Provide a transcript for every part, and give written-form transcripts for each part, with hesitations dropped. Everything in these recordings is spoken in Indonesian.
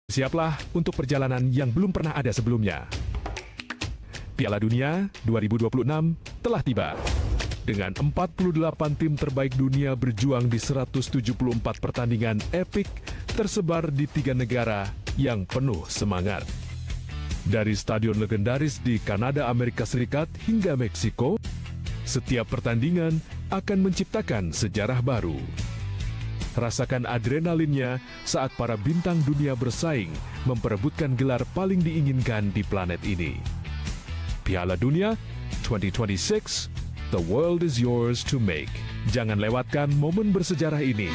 Siaplah untuk perjalanan yang belum pernah ada sebelumnya. Piala Dunia 2026 telah tiba. Dengan 48 tim terbaik dunia berjuang di 174 pertandingan epik tersebar di 3 negara yang penuh semangat. Dari stadion legendaris di Kanada, Amerika Serikat hingga Meksiko, setiap pertandingan akan menciptakan sejarah baru. Rasakan adrenalinnya saat para bintang dunia bersaing memperebutkan gelar paling diinginkan di planet ini. Piala Dunia 2026, the world is yours to make. Jangan lewatkan momen bersejarah ini.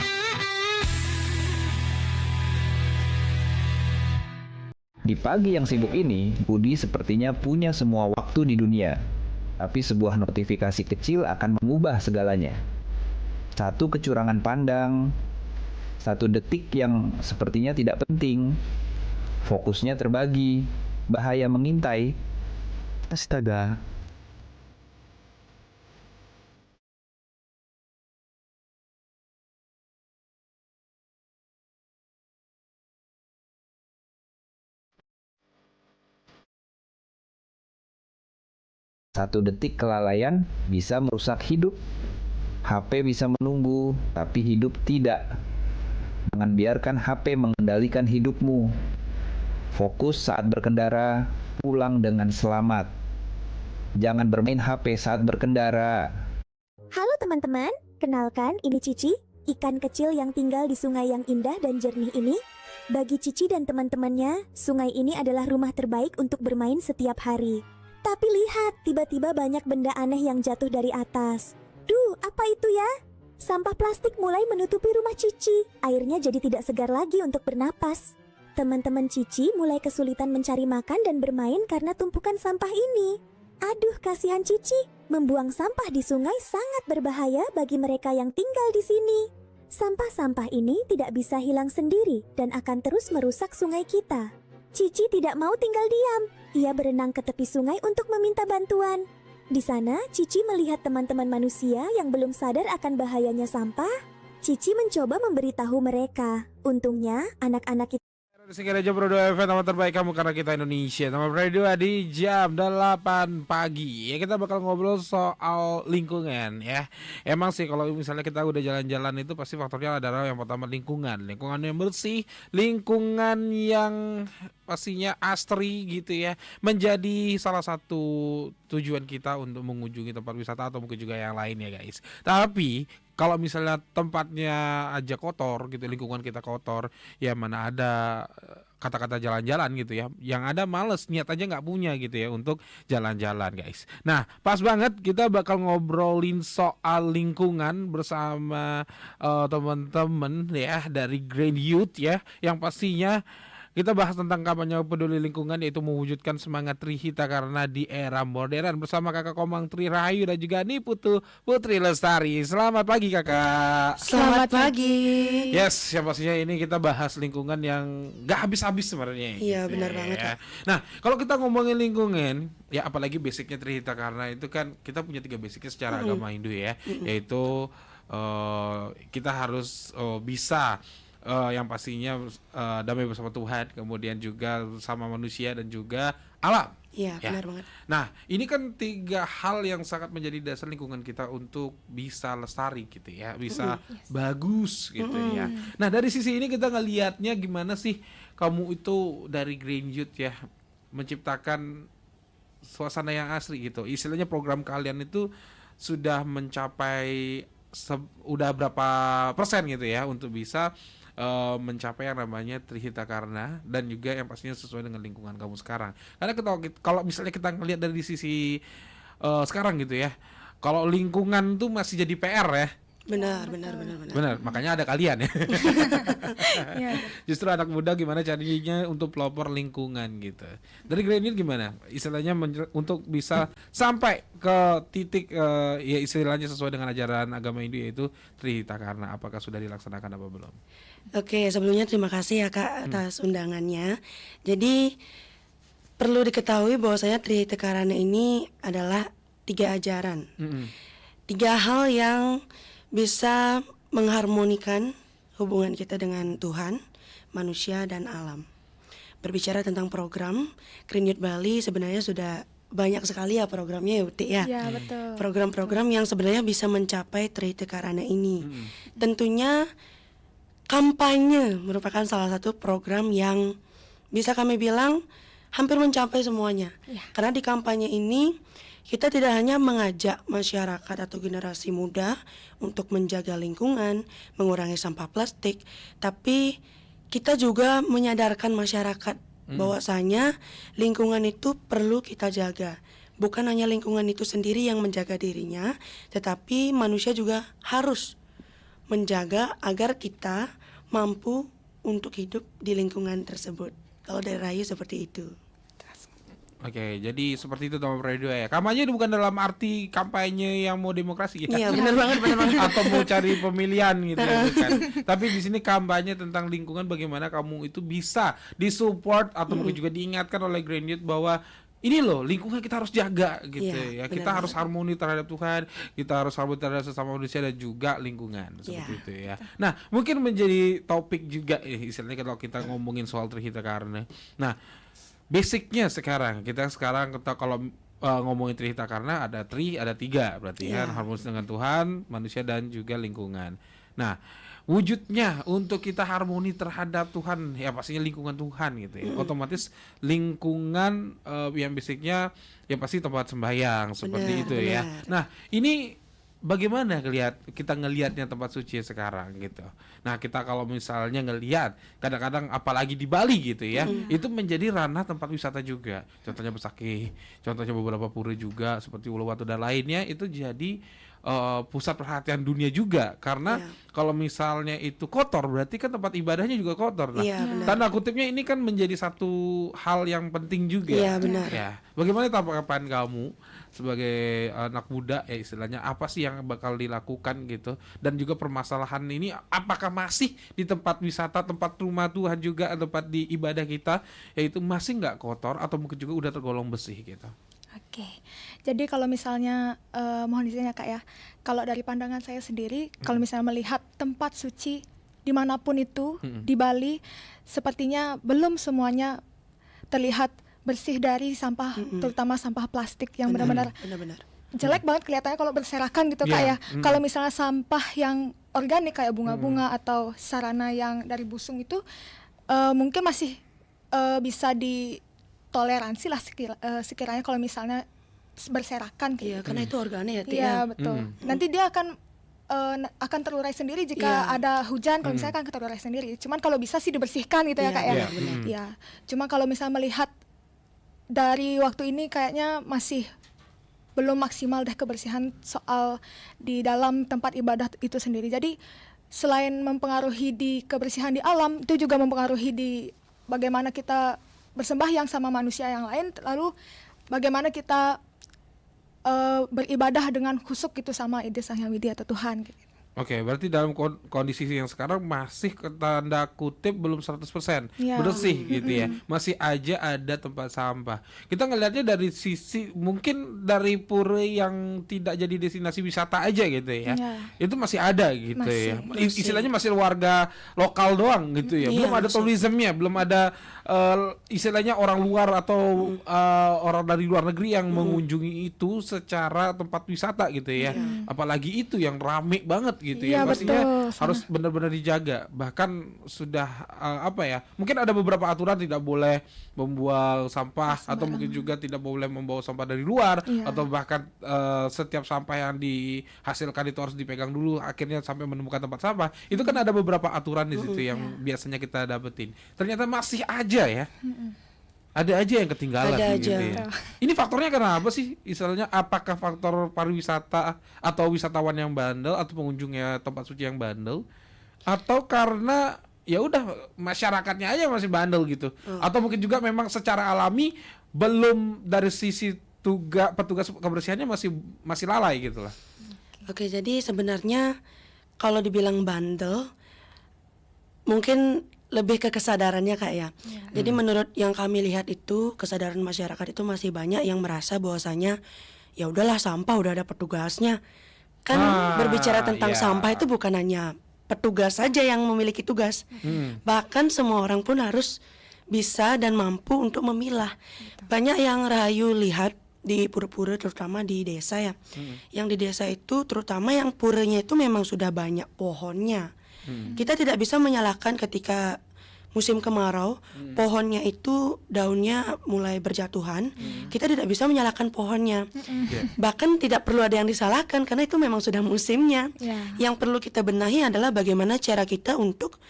Di pagi yang sibuk ini, Budi sepertinya punya semua waktu di dunia. Tapi sebuah notifikasi kecil akan mengubah segalanya. Satu kecurangan pandang, satu detik yang sepertinya tidak penting, fokusnya terbagi, bahaya mengintai. Astaga. Satu detik kelalaian bisa merusak hidup. HP bisa menunggu, tapi hidup tidak. Jangan biarkan HP mengendalikan hidupmu. Fokus saat berkendara, pulang dengan selamat. Jangan bermain HP saat berkendara. Halo teman-teman, kenalkan ini Cici, ikan kecil yang tinggal di sungai yang indah dan jernih ini. Bagi Cici dan teman-temannya, sungai ini adalah rumah terbaik untuk bermain setiap hari. Tapi lihat, tiba-tiba banyak benda aneh yang jatuh dari atas. Duh, apa itu ya? Sampah plastik mulai menutupi rumah Cici. Airnya jadi tidak segar lagi untuk bernapas. Teman-teman Cici mulai kesulitan mencari makan dan bermain karena tumpukan sampah ini. Aduh, kasihan Cici. Membuang sampah di sungai sangat berbahaya bagi mereka yang tinggal di sini. Sampah-sampah ini tidak bisa hilang sendiri dan akan terus merusak sungai kita. Cici tidak mau tinggal diam. Ia berenang ke tepi sungai untuk meminta bantuan. Di sana, Cici melihat teman-teman manusia yang belum sadar akan bahayanya sampah. Cici mencoba memberitahu mereka. Untungnya, anak-anak itu Singkat aja Bro 2 FM, nama terbaik kamu karena kita Indonesia. Nama Radio di jam 8 pagi. Ya, kita bakal ngobrol soal lingkungan ya. Emang sih kalau misalnya kita udah jalan-jalan itu pasti faktornya adalah yang pertama lingkungan. Lingkungan yang bersih, lingkungan yang pastinya asri gitu ya. Menjadi salah satu tujuan kita untuk mengunjungi tempat wisata atau mungkin juga yang lain ya guys. Tapi kalau misalnya tempatnya aja kotor gitu, lingkungan kita kotor, ya mana ada kata-kata jalan-jalan gitu ya. Yang ada males, niat aja nggak punya gitu ya untuk jalan-jalan guys. Nah, pas banget kita bakal ngobrolin soal lingkungan bersama teman-teman ya dari Green Youth ya, yang pastinya kita bahas tentang kampanye peduli lingkungan, yaitu mewujudkan semangat Trihita karena di era modern bersama kakak Komang Tri Rahayu dan juga Niputu Putri Lestari. Selamat pagi kakak. Selamat pagi. Yes, yang pastinya ini kita bahas lingkungan yang gak habis-habis sebenarnya. Iya, gitu benar ya. banget, Kak. Nah, kalau kita ngomongin lingkungan, ya apalagi basicnya Trihita karena itu kan kita punya 3 basicnya secara agama Hindu ya, yaitu kita harus bisa yang pastinya damai bersama Tuhan, kemudian juga sama manusia dan juga alam. Iya, Ya. benar banget. Nah, ini kan 3 hal yang sangat menjadi dasar lingkungan kita untuk bisa lestari gitu ya, bisa bagus gitu ya. Nah, dari sisi ini kita ngelihatnya gimana sih kamu itu dari Green Youth ya, menciptakan suasana yang asri gitu. Istilahnya program kalian itu sudah mencapai udah berapa persen gitu ya untuk bisa mencapai yang namanya Trihita Karna dan juga yang pastinya sesuai dengan lingkungan kamu sekarang. Karena kalau misalnya kita ngelihat dari sisi sekarang gitu ya, kalau lingkungan tuh masih jadi PR ya. Benar. Benar, makanya ada kalian ya. Justru anak muda gimana caranya untuk pelopor lingkungan gitu. Dari Green Youth gimana? Istilahnya untuk bisa sampai ke titik ya istilahnya sesuai dengan ajaran agama Hindu yaitu Trihita Karna. Apakah sudah dilaksanakan apa belum? Oke, sebelumnya terima kasih ya Kak atas undangannya. Jadi perlu diketahui bahwasanya Trihita Karana ini adalah 3 ajaran. 3 hal yang bisa mengharmonikan hubungan kita dengan Tuhan, manusia, dan alam. berbicara tentang program, Green Youth Bali sebenarnya sudah banyak sekali ya programnya ya Uti ya. Ya, betul. Program-program yang sebenarnya bisa mencapai Trihita Karana ini. Tentunya kampanye merupakan salah satu program yang bisa kami bilang hampir mencapai semuanya. Karena di kampanye ini kita tidak hanya mengajak masyarakat atau generasi muda untuk menjaga lingkungan, mengurangi sampah plastik, tapi kita juga menyadarkan masyarakat bahwasanya lingkungan itu perlu kita jaga. Bukan hanya lingkungan itu sendiri yang menjaga dirinya, tetapi manusia juga harus menjaga agar kita mampu untuk hidup di lingkungan tersebut. Kalau dari Rayu seperti itu. Oke, jadi seperti itu teman radio ya. Kampanye itu bukan dalam arti kampanye yang mau demokrasi ya. Iya, benar banget, benar banget. Atau mau cari pemilihan gitu ya, bukan. Tapi di sini kampanye tentang lingkungan, bagaimana kamu itu bisa disupport atau mungkin juga diingatkan oleh Green Youth bahwa ini loh lingkungan kita harus jaga gitu ya. Iya, Kita benar harus harmoni terhadap Tuhan, kita harus harmoni terhadap sesama manusia dan juga lingkungan seperti Iya. itu ya. Nah, mungkin menjadi topik juga istilahnya kalau kita ngomongin soal Trihita Karana. Nah, basicnya sekarang kita kalau ngomongin Trihita Karana ada ada 3 berarti Iya. kan, harmonis dengan Tuhan, manusia dan juga lingkungan. Nah, wujudnya untuk kita harmoni terhadap Tuhan ya pastinya lingkungan Tuhan gitu ya. Otomatis lingkungan yang basicnya ya pasti tempat sembahyang seperti Benar, itu ya. benar. Nah, ini bagaimana kita ngelihatnya tempat suci sekarang gitu. Nah, kita kalau misalnya ngelihat kadang-kadang apalagi di Bali gitu ya, itu menjadi ranah tempat wisata juga. Contohnya Besakih, contohnya beberapa pura juga seperti Uluwatu dan lainnya itu jadi pusat perhatian dunia juga karena kalau misalnya itu kotor berarti kan tempat ibadahnya juga kotor. Nah, Iya, benar. tanda kutipnya ini kan menjadi satu hal yang penting juga. Iya, benar. Ya, bagaimana tanggapan kamu sebagai anak muda ya istilahnya apa sih yang bakal dilakukan gitu dan juga permasalahan ini apakah masih di tempat wisata, tempat rumah Tuhan juga tempat di ibadah kita yaitu masih nggak kotor atau mungkin juga udah tergolong bersih gitu. Oke, jadi kalau misalnya mohon izinnya Kak ya, kalau dari pandangan saya sendiri, kalau misalnya melihat tempat suci dimanapun itu di Bali, sepertinya belum semuanya terlihat bersih dari sampah, terutama sampah plastik yang benar-benar Benar-benar. jelek banget kelihatannya kalau berserakan gitu Kak Iya, ya. Kalau misalnya sampah yang organik kayak bunga-bunga atau sarana yang dari busung itu mungkin masih bisa ditoleransi lah sekiranya kalau misalnya berserakan Iya, gitu. karena itu organik ya, Ti, Iya ya. betul. Nanti dia akan terurai sendiri jika Iya. ada hujan. Kalau misalnya kan terurai sendiri. Cuman kalau bisa sih dibersihkan gitu ya Iya, Kak ya. benar-benar. Iya. Cuma kalau misalnya melihat dari waktu ini kayaknya masih belum maksimal deh kebersihan soal di dalam tempat ibadah itu sendiri. Jadi selain mempengaruhi di kebersihan di alam, itu juga mempengaruhi di bagaimana kita bersembahyang sama manusia yang lain, lalu bagaimana kita beribadah dengan khusyuk gitu sama Ide Sang Hyang Widi atau Tuhan gitu. Oke, berarti dalam kondisi yang sekarang masih tanda kutip belum 100% Iya. bersih gitu ya. Masih aja ada tempat sampah. Kita ngelihatnya dari sisi mungkin dari pura yang tidak jadi destinasi wisata aja gitu ya. Iya. Itu masih ada gitu Masih, ya. Istilahnya masih warga lokal doang gitu ya. Iya, Belum ada masih. tourismnya, belum ada istilahnya orang luar atau orang dari luar negeri yang mengunjungi itu secara tempat wisata gitu ya. Apalagi itu yang rame banget gitu ya. Iya, Pastinya betul. harus benar-benar dijaga. Bahkan sudah apa ya? Mungkin ada beberapa aturan tidak boleh membuang sampah atau mungkin juga tidak boleh membawa sampah dari luar Iya. atau bahkan setiap sampah yang dihasilkan itu harus dipegang dulu akhirnya sampai menemukan tempat sampah. Itu kan ada beberapa aturan di situ yang biasanya kita dapetin. Ternyata masih aja ya. Ada aja yang ketinggalan Ada gitu aja. ya. Ini faktornya kenapa sih? Misalnya apakah faktor pariwisata atau wisatawan yang bandel atau pengunjungnya tempat suci yang bandel atau karena ya udah masyarakatnya aja masih bandel gitu. Atau mungkin juga memang secara alami belum dari sisi petugas kebersihannya masih lalai gitu lah. Oke, jadi sebenarnya kalau dibilang bandel, mungkin lebih ke kesadarannya Kak ya. Jadi menurut yang kami lihat itu kesadaran masyarakat itu masih banyak yang merasa bahwasanya ya udahlah sampah udah ada petugasnya. Kan berbicara tentang iya. sampah itu bukan hanya petugas saja yang memiliki tugas. Bahkan semua orang pun harus bisa dan mampu untuk memilah. Banyak yang Rahayu lihat di pura-pura, terutama di desa ya. Yang di desa itu terutama yang puranya itu memang sudah banyak pohonnya. Kita tidak bisa menyalahkan ketika musim kemarau, pohonnya itu daunnya mulai berjatuhan. Kita tidak bisa menyalahkan pohonnya. Bahkan tidak perlu ada yang disalahkan karena itu memang sudah musimnya. Yang perlu kita benahi adalah bagaimana cara kita untuk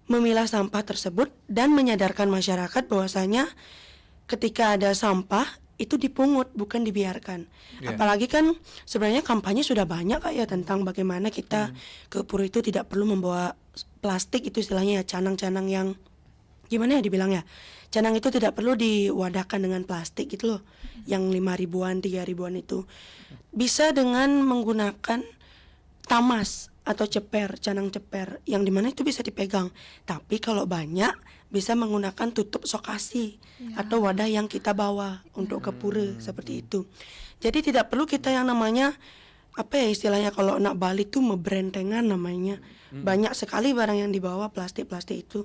memilah sampah tersebut dan menyadarkan masyarakat bahwasanya ketika ada sampah itu dipungut bukan dibiarkan. Apalagi kan sebenarnya kampanye sudah banyak Kak ya tentang bagaimana kita ke pura itu tidak perlu membawa plastik, itu istilahnya ya canang-canang yang gimana ya dibilang ya. Canang itu tidak perlu diwadahkan dengan plastik gitu loh. Yang 5 ribuan, 3 ribuan itu. Bisa dengan menggunakan tamas atau ceper, canang ceper yang dimana itu bisa dipegang. Tapi kalau banyak bisa menggunakan tutup sokasi atau wadah yang kita bawa untuk ke pura seperti itu. Jadi tidak perlu kita yang namanya apa ya istilahnya kalau nak Bali tuh membrentengan namanya. Banyak sekali barang yang dibawa plastik-plastik itu.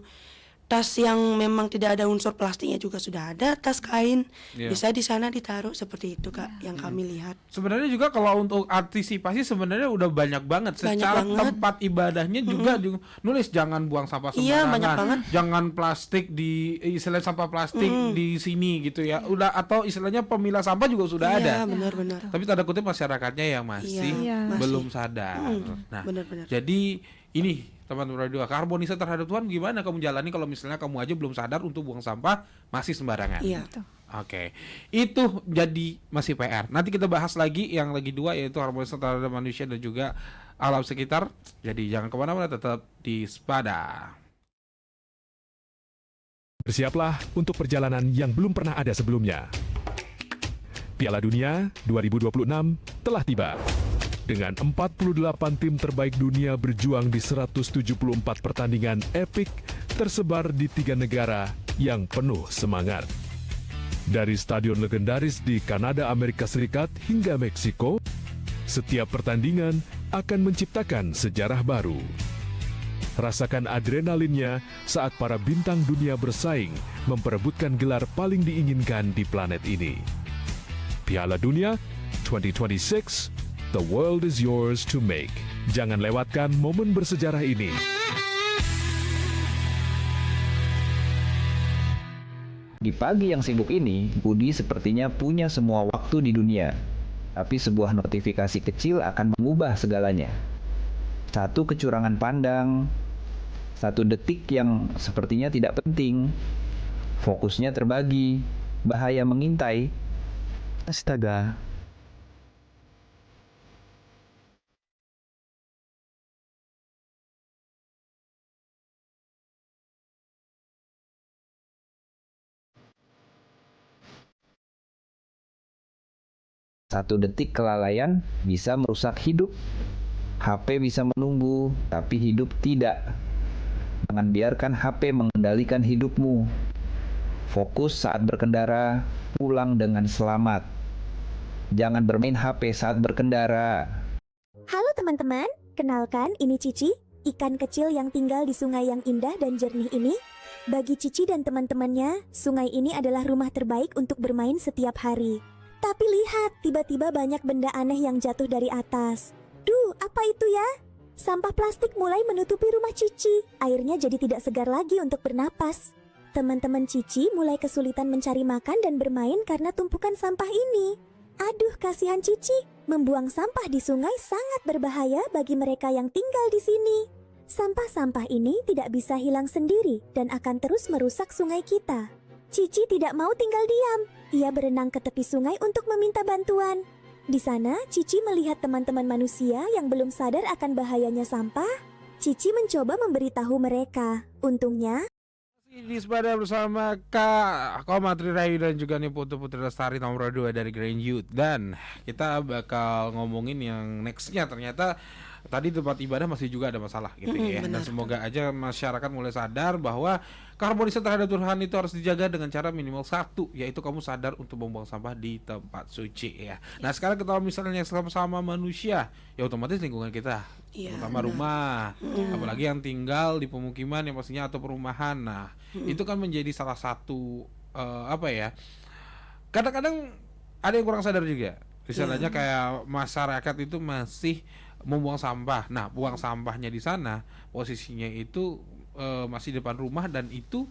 Tas yang memang tidak ada unsur plastiknya juga sudah ada, tas kain bisa di sana ditaruh seperti itu Kak yang kami lihat. Sebenarnya juga kalau untuk antisipasi sebenarnya udah banyak banget. Secara tempat ibadahnya juga nulis jangan buang sampah sembarangan. Iya, banyak banget. Jangan plastik di istilah sampah plastik di sini gitu ya. Udah atau istilahnya pemilah sampah juga sudah ada. Iya, benar-benar. Tapi tanda kutip masyarakatnya yang masih belum sadar. Nah, benar-benar. jadi ini teman-teman radio, keharmonisan terhadap Tuhan gimana kamu jalani kalau misalnya kamu aja belum sadar untuk buang sampah masih sembarangan. Iya. Oke, itu jadi masih PR. Nanti kita bahas lagi yang lagi dua yaitu harmonisan terhadap manusia dan juga alam sekitar. Jadi jangan kemana-mana, tetap di Spada. Bersiaplah untuk perjalanan yang belum pernah ada sebelumnya. Piala Dunia 2026 telah tiba. Dengan 48 tim terbaik dunia berjuang di 174 pertandingan epik tersebar di 3 negara yang penuh semangat. Dari stadion legendaris di Kanada, Amerika Serikat hingga Meksiko, setiap pertandingan akan menciptakan sejarah baru. Rasakan adrenalinnya saat para bintang dunia bersaing memperebutkan gelar paling diinginkan di planet ini. Piala Dunia 2026, the world is yours to make. Jangan lewatkan momen bersejarah ini. Di pagi yang sibuk ini, Budi sepertinya punya semua waktu di dunia. Tapi sebuah notifikasi kecil akan mengubah segalanya. Satu kecurangan pandang, satu detik yang sepertinya tidak penting. Fokusnya terbagi, bahaya mengintai. Astaga. Satu detik kelalaian bisa merusak hidup. HP bisa menunggu, tapi hidup tidak. Jangan biarkan HP mengendalikan hidupmu. Fokus saat berkendara, pulang dengan selamat. Jangan bermain HP saat berkendara. Halo teman-teman, kenalkan ini Cici, ikan kecil yang tinggal di sungai yang indah dan jernih ini. Bagi Cici dan teman-temannya, sungai ini adalah rumah terbaik untuk bermain setiap hari. Tapi lihat, tiba-tiba banyak benda aneh yang jatuh dari atas. Duh, apa itu ya? Sampah plastik mulai menutupi rumah Cici. Airnya jadi tidak segar lagi untuk bernapas. Teman-teman Cici mulai kesulitan mencari makan dan bermain karena tumpukan sampah ini. Aduh, kasihan Cici. Membuang sampah di sungai sangat berbahaya bagi mereka yang tinggal di sini. Sampah-sampah ini tidak bisa hilang sendiri dan akan terus merusak sungai kita. Cici tidak mau tinggal diam. Ia berenang ke tepi sungai untuk meminta bantuan. Di sana, Cici melihat teman-teman manusia yang belum sadar akan bahayanya sampah. Cici mencoba memberitahu mereka. Untungnya, Di Spada bersama Kak Komatri Rayu dan juga nih Putri Lestari nomor 2 dari Grand Youth. Dan kita bakal ngomongin yang nextnya ternyata tadi tempat ibadah masih juga ada masalah gitu ya. Dan benar. semoga aja masyarakat mulai sadar bahwa keharmonisan terhadap Tuhan itu harus dijaga dengan cara minimal satu, yaitu kamu sadar untuk membuang sampah di tempat suci ya. Nah sekarang kalau misalnya sama-sama manusia, ya otomatis lingkungan kita, Iya, terutama rumah, apalagi yang tinggal di pemukiman yang pastinya atau perumahan. Nah itu kan menjadi salah satu apa ya? Kadang-kadang ada yang kurang sadar juga. Misalnya kayak masyarakat itu masih membuang sampah. Nah, buang sampahnya di sana posisinya itu masih depan rumah dan itu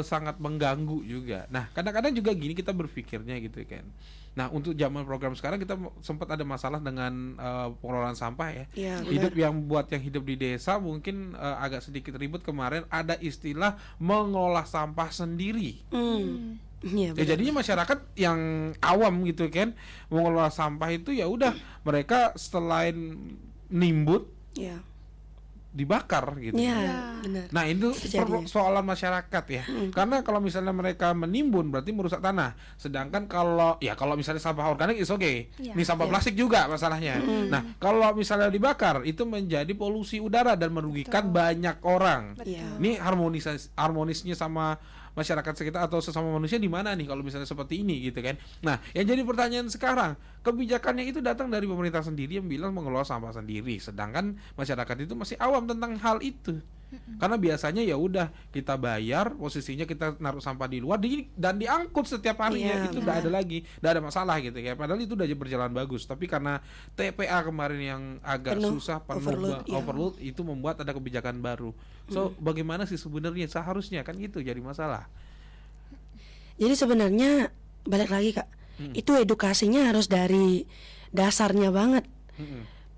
sangat mengganggu juga. Nah, kadang-kadang juga gini kita berpikirnya gitu kan. Nah, untuk zaman program sekarang kita sempat ada masalah dengan pengelolaan sampah ya. Iya, Hidup yang hidup di desa mungkin agak sedikit ribut. Kemarin ada istilah mengolah sampah sendiri. Iya, Ya jadinya masyarakat yang awam gitu kan mengelola sampah itu ya udah mereka selain nimbun Iya. dibakar gitu. Iya, benar. Nah itu Terjadi. persoalan masyarakat ya. Karena kalau misalnya mereka menimbun berarti merusak tanah. Sedangkan kalau misalnya sampah organik is okay. Iya. Ini sampah plastik juga masalahnya. Nah kalau misalnya dibakar itu menjadi polusi udara dan merugikan banyak orang. Iya. Ini harmonisnya sama masyarakat sekitar atau sesama manusia di mana nih kalau misalnya seperti ini gitu kan. Nah, yang jadi pertanyaan sekarang, kebijakannya itu datang dari pemerintah sendiri yang bilang mengelola sampah sendiri, sedangkan masyarakat itu masih awam tentang hal itu. Karena biasanya ya udah kita bayar, posisinya kita naruh sampah di luar dan diangkut setiap harinya, Iya, itu udah ada lagi, udah ada masalah gitu ya. Padahal itu udah berjalan bagus, tapi karena TPA kemarin yang agak Penuh, susah overload, iya. overload itu membuat ada kebijakan baru. So bagaimana sih sebenarnya seharusnya kan gitu jadi masalah. Jadi sebenarnya balik lagi Kak, itu edukasinya harus dari dasarnya banget.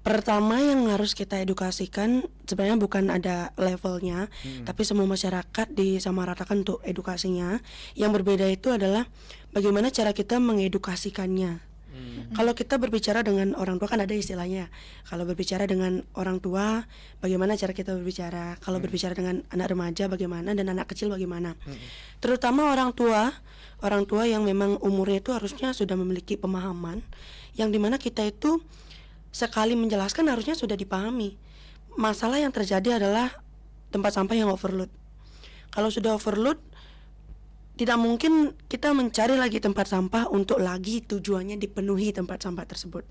Pertama yang harus kita edukasikan sebenarnya bukan ada levelnya, tapi semua masyarakat disamaratakan untuk edukasinya. Yang berbeda itu adalah bagaimana cara kita mengedukasikannya. Kalau kita berbicara dengan orang tua kan ada istilahnya. Kalau berbicara dengan orang tua, bagaimana cara kita berbicara? Kalau berbicara dengan anak remaja bagaimana dan anak kecil bagaimana? Terutama orang tua yang memang umurnya itu harusnya sudah memiliki pemahaman, yang dimana kita itu sekali menjelaskan harusnya sudah dipahami. Masalah yang terjadi adalah tempat sampah yang overload. Kalau sudah overload, tidak mungkin kita mencari lagi tempat sampah untuk lagi tujuannya dipenuhi tempat sampah tersebut.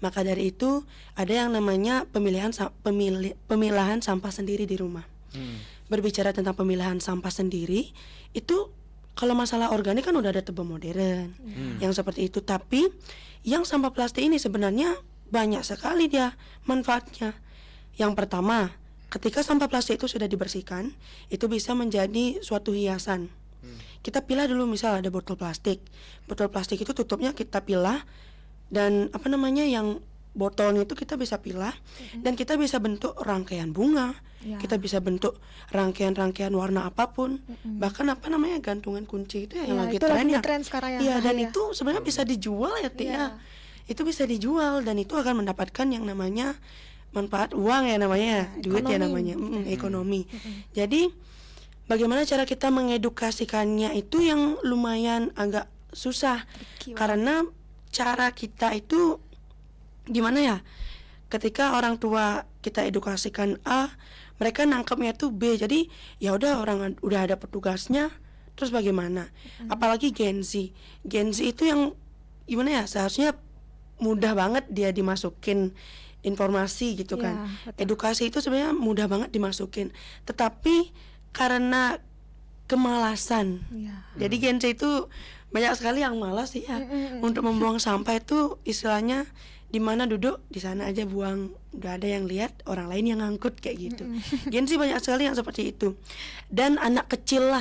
Maka dari itu ada yang namanya pemilahan sampah sendiri di rumah. Berbicara tentang pemilahan sampah sendiri, itu kalau masalah organik kan udah ada tebang modern yang seperti itu. Tapi yang sampah plastik ini sebenarnya banyak sekali dia manfaatnya. Yang pertama, ketika sampah plastik itu sudah dibersihkan, itu bisa menjadi suatu hiasan. Kita pilah dulu, misal ada botol plastik. Botol plastik itu tutupnya kita pilah, dan yang botolnya itu kita bisa pilah, dan kita bisa bentuk rangkaian bunga, Ya. kita bisa bentuk rangkaian-rangkaian warna apapun, bahkan gantungan kunci itu yang Ya, lagi itu lagi tren ya. ngetren sekarang ya. Iya, dan Ya. itu sebenarnya bisa dijual ya, Tia. Iya. Itu bisa dijual dan itu akan mendapatkan yang namanya manfaat uang ya namanya, duit ya ekonomi. namanya, ekonomi. Jadi bagaimana cara kita mengedukasikannya itu yang lumayan agak susah. Karena cara kita itu gimana ya? Ketika orang tua kita edukasikan A, mereka nangkepnya itu B. Jadi ya udah, orang udah ada petugasnya, terus bagaimana? Apalagi Gen Z. Gen Z itu yang gimana ya? Seharusnya mudah banget dia dimasukin informasi gitu kan. Ya, betul. Edukasi itu sebenarnya mudah banget dimasukin. Tetapi karena kemalasan. Ya. Jadi Gen Z itu banyak sekali yang malas ya untuk membuang sampah. Itu istilahnya di mana duduk di sana aja buang, udah ada yang lihat, orang lain yang ngangkut kayak gitu. Gen Z banyak sekali yang seperti itu. Dan anak kecil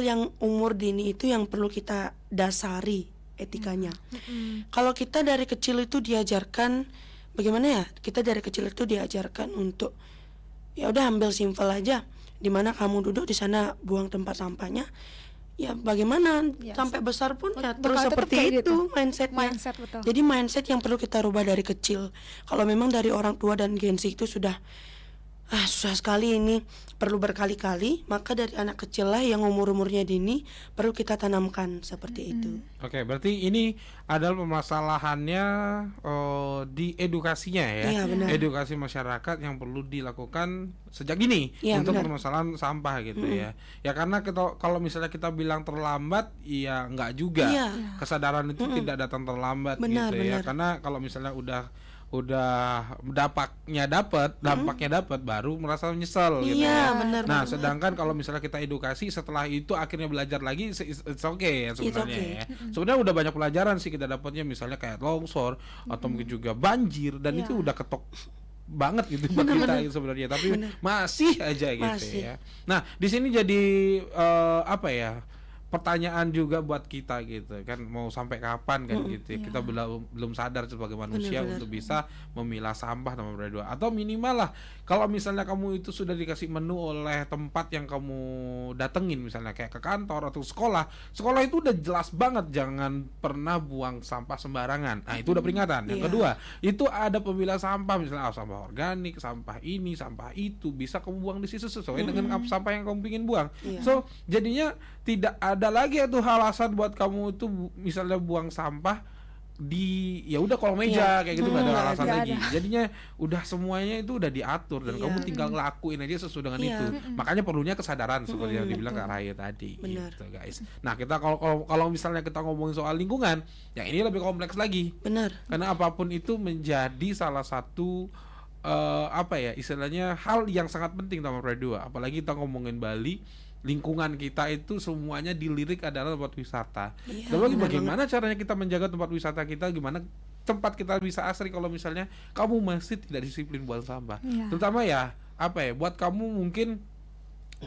yang umur dini itu yang perlu kita dasari etikanya. Kalau kita dari kecil itu diajarkan bagaimana ya? Kita dari kecil itu diajarkan untuk ya udah ambil simpel aja. Di mana kamu duduk di sana buang tempat sampahnya. Ya bagaimana Ya, sampai besar pun ya bakal terus tetap seperti kayak itu gitu. mindsetnya. Mindset, betul. Jadi mindset yang perlu kita rubah dari kecil. Kalau memang dari orang tua dan Gen Z itu sudah susah sekali ini, perlu berkali-kali, maka dari anak kecil lah yang umur-umurnya dini perlu kita tanamkan seperti itu. Oke, berarti ini adalah permasalahannya di edukasinya ya. Iya, benar. Edukasi masyarakat yang perlu dilakukan sejak dini Iya, untuk benar. permasalahan sampah gitu ya. Ya karena kalau misalnya kita bilang terlambat, ya enggak juga. Iya. Kesadaran itu tidak datang terlambat Benar, gitu ya. benar. Karena kalau misalnya udah dampaknya dapat baru merasa menyesal gitu Iya, ya. benar Nah, banget. sedangkan kalau misalnya kita edukasi setelah itu akhirnya belajar lagi, it's okay ya sebenarnya okay. ya. Sebenarnya udah banyak pelajaran sih kita dapatnya, misalnya kayak longsor atau mungkin juga banjir, dan Iya. itu udah ketok banget gitu buat kita sebenarnya, tapi masih aja gitu Masih. ya. Nah, di sini jadi apa ya? Pertanyaan juga buat kita gitu kan, mau sampai kapan kan gitu ya. Kita belum sadar sebagai manusia Benar-benar. untuk bisa memilah sampah nomor dua, atau minimal lah kalau misalnya kamu itu sudah dikasih menu oleh tempat yang kamu datengin, misalnya kayak ke kantor atau sekolah itu udah jelas banget jangan pernah buang sampah sembarangan. Nah, itu udah peringatan. Yang Iya. kedua, itu ada pemilah sampah, misalnya sampah organik, sampah ini, sampah itu, bisa kamu buang di situ sesuai dengan sampah yang kamu ingin buang. Iya. So, jadinya tidak ada lagi tuh alasan buat kamu itu misalnya buang sampah di ya udah kolong meja kayak gitu, nggak ada nggak alasan ada. lagi. Jadinya udah semuanya itu udah diatur dan Iya. kamu tinggal ngelakuin aja sesuai dengan Iya. itu. Makanya perlunya kesadaran seperti yang dibilang Kak Raya tadi. Benar. Gitu guys. Nah, kita kalau misalnya kita ngomongin soal lingkungan, yang ini lebih kompleks lagi. Benar. Karena apapun itu menjadi salah satu apa ya istilahnya hal yang sangat penting nomor dua. Apalagi kita ngomongin Bali, lingkungan kita itu semuanya dilirik adalah tempat wisata. Iya, Lalu benar bagaimana caranya kita menjaga tempat wisata kita? Gimana tempat kita bisa asri kalau misalnya kamu masih tidak disiplin buang sampah? Iya. Terutama ya apa ya buat kamu mungkin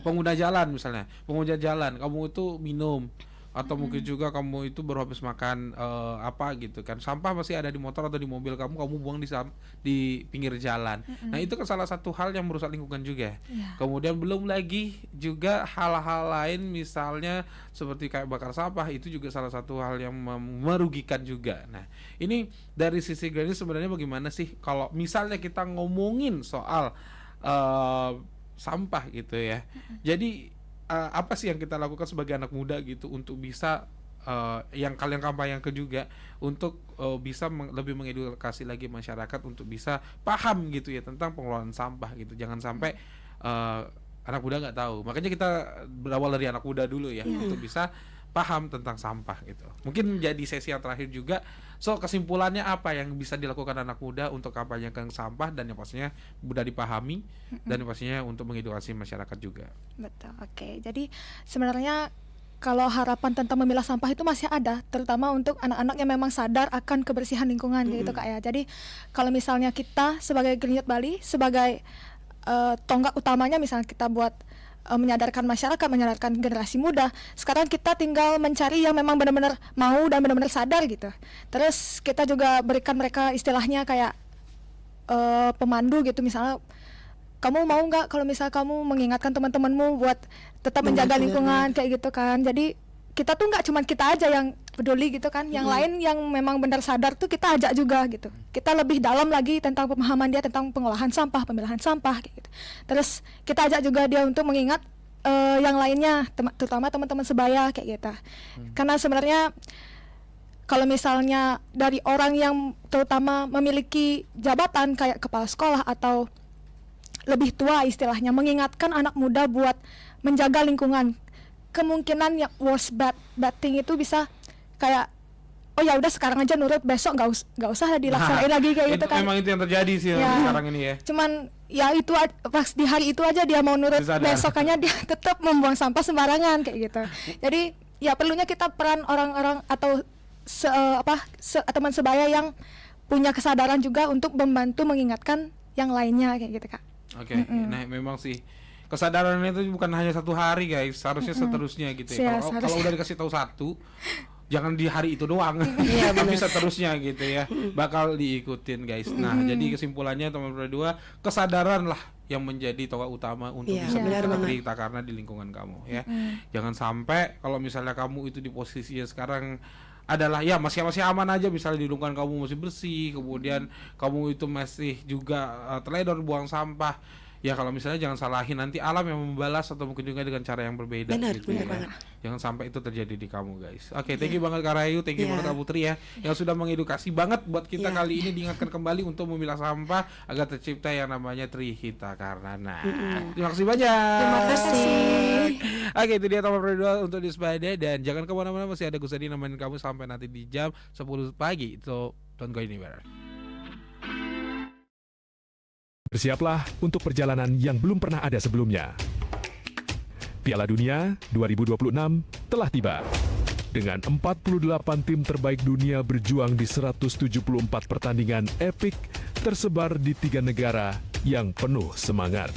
pengguna jalan, misalnya pengguna jalan kamu itu minum atau mungkin juga kamu itu baru habis makan apa gitu kan, sampah masih ada di motor atau di mobil kamu buang di pinggir jalan. Nah, itu kan salah satu hal yang merusak lingkungan juga. Iya. Kemudian belum lagi juga hal-hal lain, misalnya seperti kayak bakar sampah, itu juga salah satu hal yang merugikan juga. Nah, ini dari sisi Granny sebenarnya bagaimana sih kalau misalnya kita ngomongin soal sampah gitu ya. Jadi apa sih yang kita lakukan sebagai anak muda gitu untuk bisa yang kalian kampanyekan juga untuk bisa lebih mengedukasi lagi masyarakat untuk bisa paham gitu ya tentang pengelolaan sampah gitu. Jangan sampai anak muda nggak tahu. Makanya kita berawal dari anak muda dulu ya untuk bisa paham tentang sampah gitu. Mungkin jadi sesi yang terakhir juga. So, kesimpulannya apa yang bisa dilakukan anak muda untuk kampanyekan sampah dan yang pastinya mudah dipahami dan yang pastinya untuk mengedukasi masyarakat juga. Betul. Oke. Jadi sebenarnya kalau harapan tentang memilah sampah itu masih ada, terutama untuk anak-anak yang memang sadar akan kebersihan lingkungan gitu Kak ya. Jadi kalau misalnya kita sebagai Green Youth Bali sebagai tonggak utamanya misalnya kita buat menyadarkan masyarakat, menyadarkan generasi muda. Sekarang kita tinggal mencari yang memang benar-benar mau dan benar-benar sadar gitu. Terus kita juga berikan mereka istilahnya kayak pemandu gitu, misalnya kamu mau nggak kalau misal kamu mengingatkan teman-temanmu buat tetap menjaga lingkungan kayak gitu kan. Jadi kita tuh nggak cuma kita aja yang peduli gitu kan, yang lain yang memang benar sadar tuh kita ajak juga gitu. Kita lebih dalam lagi tentang pemahaman dia tentang pengolahan sampah, pemilahan sampah kayak gitu. Terus kita ajak juga dia untuk mengingat yang lainnya, terutama teman-teman sebaya kayak gitu. Karena sebenarnya kalau misalnya dari orang yang terutama memiliki jabatan kayak kepala sekolah atau lebih tua istilahnya mengingatkan anak muda buat menjaga lingkungan, kemungkinan yang worst bad thing itu bisa kayak oh ya udah sekarang aja nurut, besok nggak usah dilaksanain lagi kayak gitu kan. Memang itu yang terjadi sih Ya. sekarang ini ya. Cuman ya itu pas di hari itu aja dia mau nurut, Sadar. besokannya dia tetap membuang sampah sembarangan kayak gitu. Jadi ya perlunya kita peran orang-orang atau teman sebaya yang punya kesadaran juga untuk membantu mengingatkan yang lainnya kayak gitu Kak. Oke. Nah, memang sih kesadaran itu bukan hanya satu hari guys, harusnya seterusnya gitu ya. Kalau Seharusnya. udah dikasih tahu satu, jangan di hari itu doang, tapi seterusnya gitu ya, bakal diikutin guys. Nah, jadi kesimpulannya teman-teman berdua, kesadaran lah yang menjadi tokoh utama untuk Iya, bisa benar menjaga banget. kita karena di lingkungan kamu ya. Jangan sampai kalau misalnya kamu itu di posisinya sekarang adalah ya masih aman aja, misalnya di lingkungan kamu masih bersih, kemudian kamu itu masih juga teledor buang sampah. ya kalau misalnya jangan salahin nanti alam yang membalas atau mungkin juga dengan cara yang berbeda Benar, gitu benar ya. banget. Jangan sampai itu terjadi di kamu guys. Oke, thank you banget Kak Rayu, thank you Iya. banget Kak Putri ya yang sudah mengedukasi banget buat kita Iya. kali ini, diingatkan kembali untuk memilah sampah agar tercipta yang namanya Trihita Karnana. Terima kasih banyak. Terima kasih. Oke, itu dia Taman Berdua untuk Dispada, dan jangan kemana-mana, masih ada Gus Adi nemenin kamu sampai nanti di jam 10 pagi. So, don't go anywhere. Bersiaplah untuk perjalanan yang belum pernah ada sebelumnya. Piala Dunia 2026 telah tiba. Dengan 48 tim terbaik dunia berjuang di 174 pertandingan epik tersebar di 3 negara yang penuh semangat.